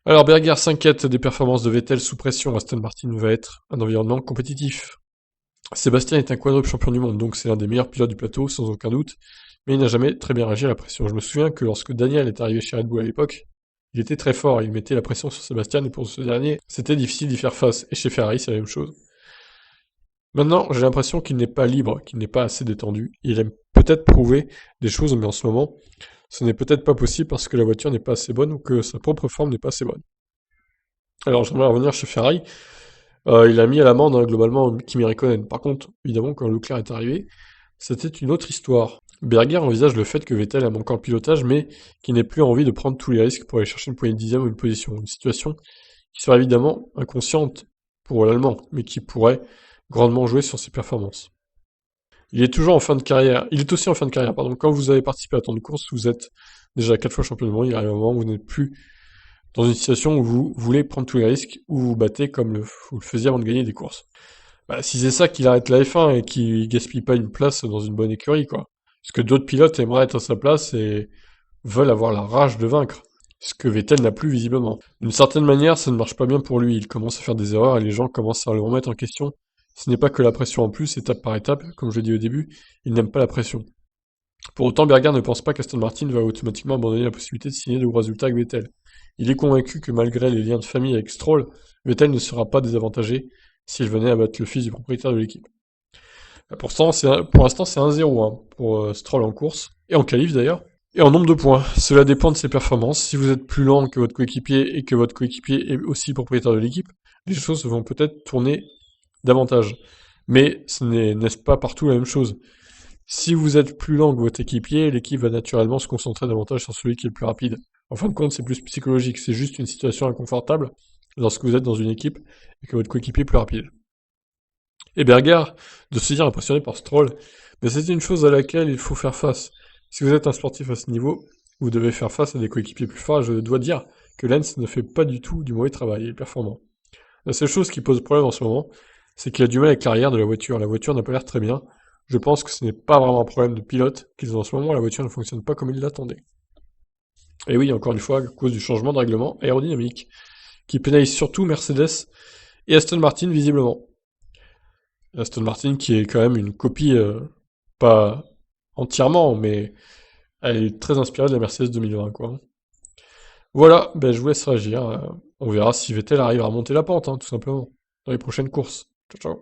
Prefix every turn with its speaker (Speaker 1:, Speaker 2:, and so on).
Speaker 1: Alors Berger s'inquiète des performances de Vettel sous pression. Aston Martin va être un environnement compétitif. Sébastien est un quadruple champion du monde, donc c'est l'un des meilleurs pilotes du plateau, sans aucun doute, mais il n'a jamais très bien réagi à la pression. Je me souviens que lorsque Daniel est arrivé chez Red Bull à l'époque, il était très fort, il mettait la pression sur Sébastien, et pour ce dernier, c'était difficile d'y faire face. Et chez Ferrari, c'est la même chose. Maintenant, j'ai l'impression qu'il n'est pas libre, qu'il n'est pas assez détendu. Il aime peut-être prouver des choses, mais en ce moment, ce n'est peut-être pas possible parce que la voiture n'est pas assez bonne ou que sa propre forme n'est pas assez bonne. Alors j'aimerais revenir chez Ferrari. Il a mis à l'amende globalement Kimi Räikkönen. Par contre, évidemment, quand Leclerc est arrivé, c'était une autre histoire. Berger envisage le fait que Vettel a manqué en pilotage, mais qu'il n'ait plus envie de prendre tous les risques pour aller chercher une poignée de dixième ou une position. Une situation qui serait évidemment inconsciente pour l'Allemand, mais qui pourrait grandement jouer sur ses performances. Il est toujours en fin de carrière. Il est aussi en fin de carrière, pardon. Quand vous avez participé à tant de courses, vous êtes déjà 4 fois champion du monde. Il arrive un moment où vous n'êtes plus dans une situation où vous voulez prendre tous les risques, où vous battez comme vous le faisiez avant de gagner des courses. Bah, si c'est ça qu'il arrête la F1 et qu'il gaspille pas une place dans une bonne écurie, quoi. Parce que d'autres pilotes aimeraient être à sa place et veulent avoir la rage de vaincre. Ce que Vettel n'a plus visiblement. D'une certaine manière, ça ne marche pas bien pour lui. Il commence à faire des erreurs et les gens commencent à le remettre en question. Ce n'est pas que la pression en plus, étape par étape, comme je l'ai dit au début, il n'aime pas la pression. Pour autant, Berger ne pense pas qu'Aston Martin va automatiquement abandonner la possibilité de signer de bons résultats avec Vettel. Il est convaincu que malgré les liens de famille avec Stroll, Vettel ne sera pas désavantagé s'il venait à battre le fils du propriétaire de l'équipe. Pour l'instant, c'est 1-0 hein, pour Stroll en course, et en qualif d'ailleurs. Et en nombre de points, cela dépend de ses performances. Si vous êtes plus lent que votre coéquipier et que votre coéquipier est aussi propriétaire de l'équipe, les choses vont peut-être tourner davantage. Mais n'est-ce pas partout la même chose. Si vous êtes plus lent que votre équipier, l'équipe va naturellement se concentrer davantage sur celui qui est le plus rapide. En fin de compte, c'est plus psychologique, c'est juste une situation inconfortable lorsque vous êtes dans une équipe et que votre coéquipier est plus rapide. Et Berger, de se dire impressionné par Stroll, mais c'est une chose à laquelle il faut faire face. Si vous êtes un sportif à ce niveau, vous devez faire face à des coéquipiers plus forts, et je dois dire que Lens ne fait pas du tout du mauvais travail, il est performant. La seule chose qui pose problème en ce moment, c'est qu'il a du mal avec l'arrière de la voiture. La voiture n'a pas l'air très bien. Je pense que ce n'est pas vraiment un problème de pilote qu'ils ont en ce moment, la voiture ne fonctionne pas comme ils l'attendaient. Et oui, encore une fois, à cause du changement de règlement aérodynamique, qui pénalise surtout Mercedes et Aston Martin visiblement. Aston Martin qui est quand même une copie, pas entièrement, mais elle est très inspirée de la Mercedes 2020, quoi. Voilà, ben je vous laisse réagir. On verra si Vettel arrive à remonter la pente, hein, tout simplement, dans les prochaines courses. Ciao, ciao.